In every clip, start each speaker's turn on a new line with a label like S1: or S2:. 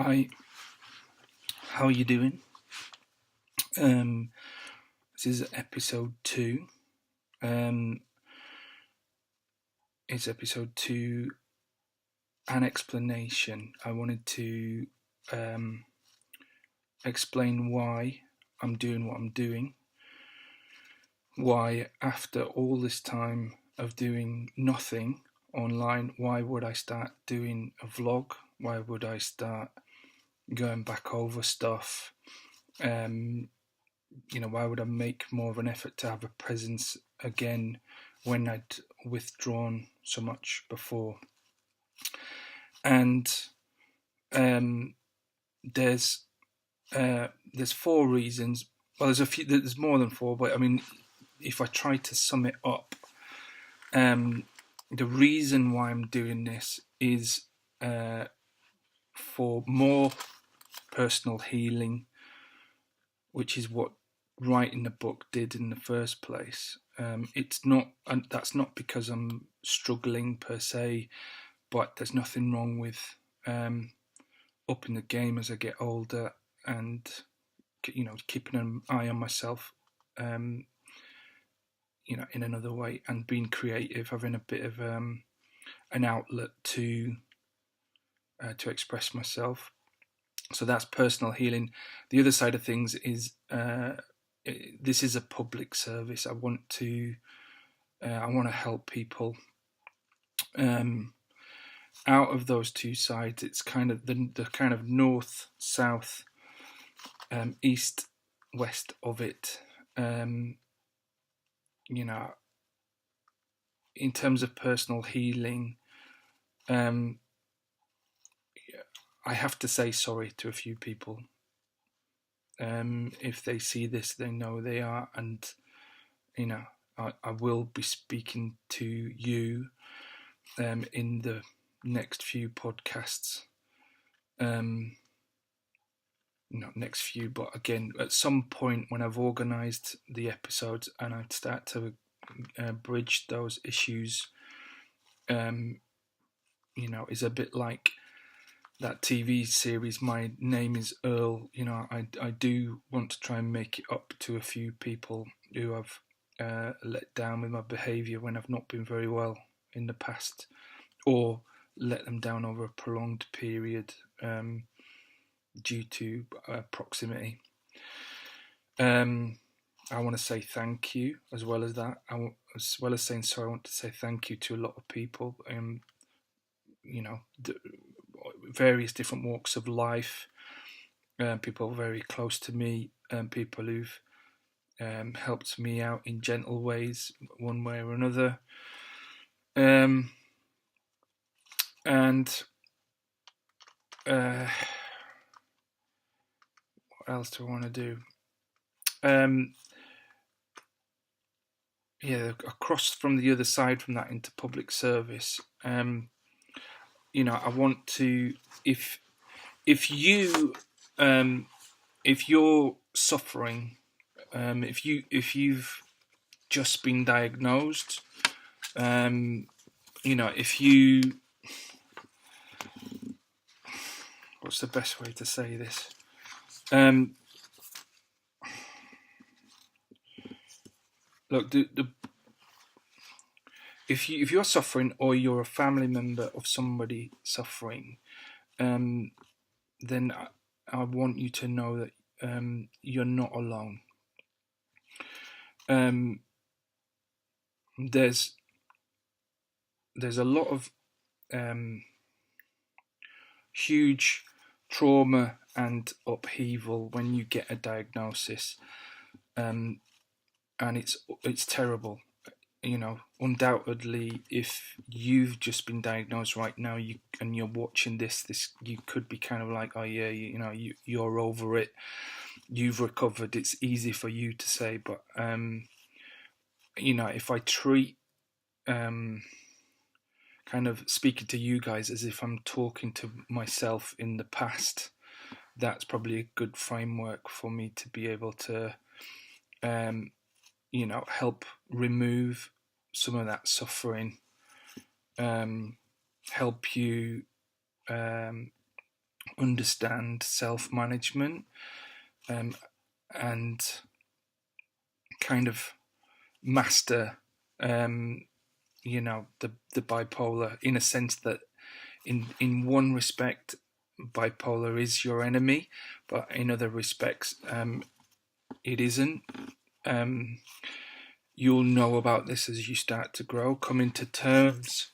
S1: Hi, how are you doing? Um, this is episode 2. Um, it's episode 2, an explanation. I wanted to um, explain why I'm doing what I'm doing. Why, after all this time of doing nothing online, why would I start doing a vlog? Why would I start going back over stuff? Why would I make more of an effort to have a presence again when I'd withdrawn so much before? And um, there's there's 4 reasons. Well, there's a few. There's more than 4, but I mean, if I try to sum it up, the reason why I'm doing this is for more personal healing, which is what writing the book did in the first place. It's not, and that's not because I'm struggling per se, but there's nothing wrong with upping the game as I get older, and keeping an eye on myself, in another way, and being creative, having a bit of an outlet to express myself. So that's personal healing. The other side of things is this is a public service. I want to help people. Out of those two sides, it's kind of the kind of north, south, east, west of it. In terms of personal healing, I have to say sorry to a few people. If they see this, they know they are, and I will be speaking to you in the next few podcasts. Not next few, but again, at some point when I've organised the episodes and I start to bridge those issues, is a bit like that TV series, My Name is Earl. I do want to try and make it up to a few people who I've let down with my behaviour when I've not been very well in the past, or let them down over a prolonged period due to proximity. I want to say thank you as well as that. As well as saying sorry, I want to say thank you to a lot of people. Various different walks of life. People very close to me, people who've helped me out in gentle ways, one way or another. And what else do I want to do? Across from the other side from that into public service. I want to, if you if you're suffering, if you've just been diagnosed, if you, what's the best way to say this? Look, if you're suffering, or you're a family member of somebody suffering, then I want you to know that you're not alone. There's a lot of huge trauma and upheaval when you get a diagnosis, and it's terrible. Undoubtedly, if you've just been diagnosed right now, and you're watching this, you could be kind of like, oh yeah, you're over it, you've recovered. It's easy for you to say, but if I treat kind of speaking to you guys as if I'm talking to myself in the past, that's probably a good framework for me to be able to help remove some of that suffering, help you understand self-management, and kind of master, the bipolar, in a sense that in one respect bipolar is your enemy, but in other respects it isn't. You'll know about this as you start to grow. Coming to terms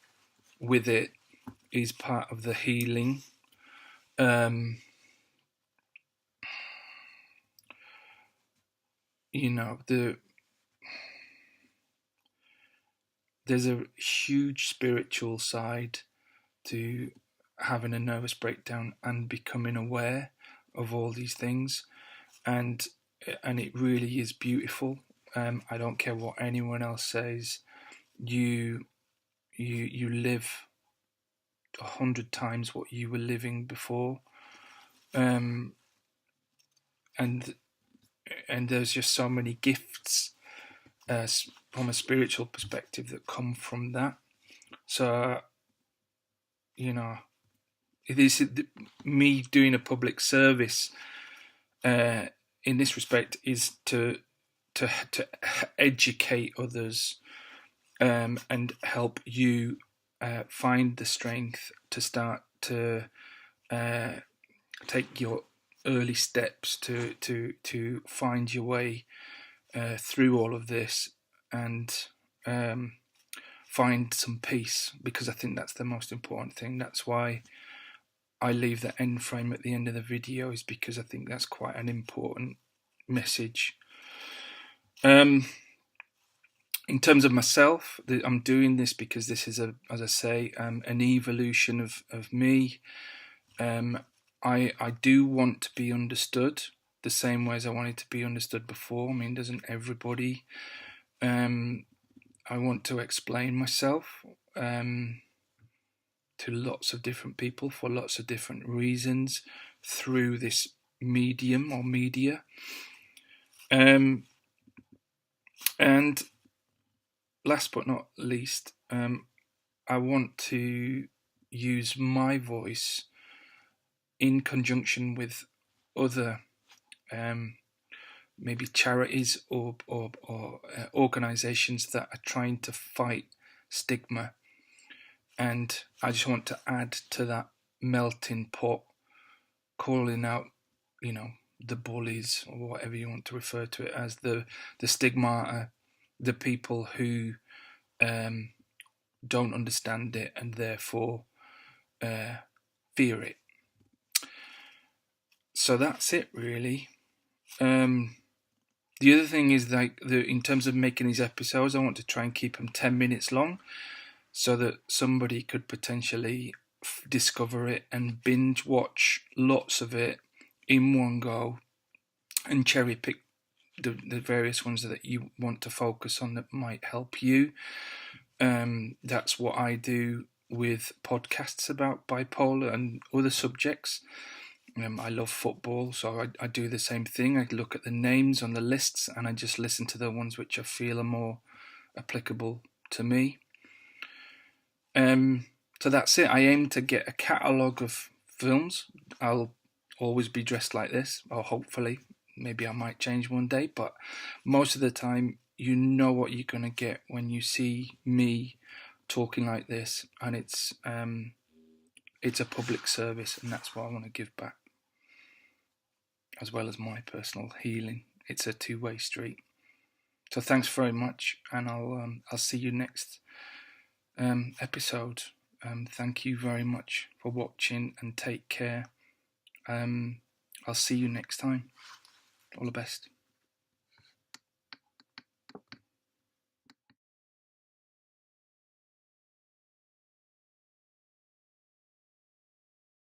S1: with it is part of the healing. There's a huge spiritual side to having a nervous breakdown and becoming aware of all these things, and it really is beautiful. I don't care what anyone else says. You live 100 times what you were living before, and there's just so many gifts from a spiritual perspective that come from that. So it is me doing a public service in this respect is to educate others, and help you find the strength to start to take your early steps to find your way through all of this, and find some peace, because I think that's the most important thing. That's why I leave the end frame at the end of the video, is because I think that's quite an important message. In terms of myself, I'm doing this because this is, as I say, an evolution of me. I do want to be understood the same way as I wanted to be understood before. I mean, doesn't everybody? I want to explain myself to lots of different people for lots of different reasons through this medium or media. And last but not least, I want to use my voice in conjunction with other maybe charities or organisations that are trying to fight stigma. And I just want to add to that melting pot, calling out, the bullies, or whatever you want to refer to it as, the stigmata, the people who don't understand it and therefore fear it. So that's it, really. The other thing is, in terms of making these episodes, I want to try and keep them 10 minutes long, so that somebody could potentially discover it and binge watch lots of it in one go, and cherry pick the various ones that you want to focus on that might help you. That's what I do with podcasts about bipolar and other subjects. I love football, so I do the same thing. I look at the names on the lists and I just listen to the ones which I feel are more applicable to me. So that's it. I aim to get a catalogue of films. I'll always be dressed like this, or hopefully. Maybe I might change one day, but most of the time you know what you're going to get when you see me talking like this, and it's a public service, and that's what I want to give back, as well as my personal healing. It's a two-way street. So thanks very much, and I'll see you next episode. Thank you very much for watching, and take care. I'll see you next time. All the best.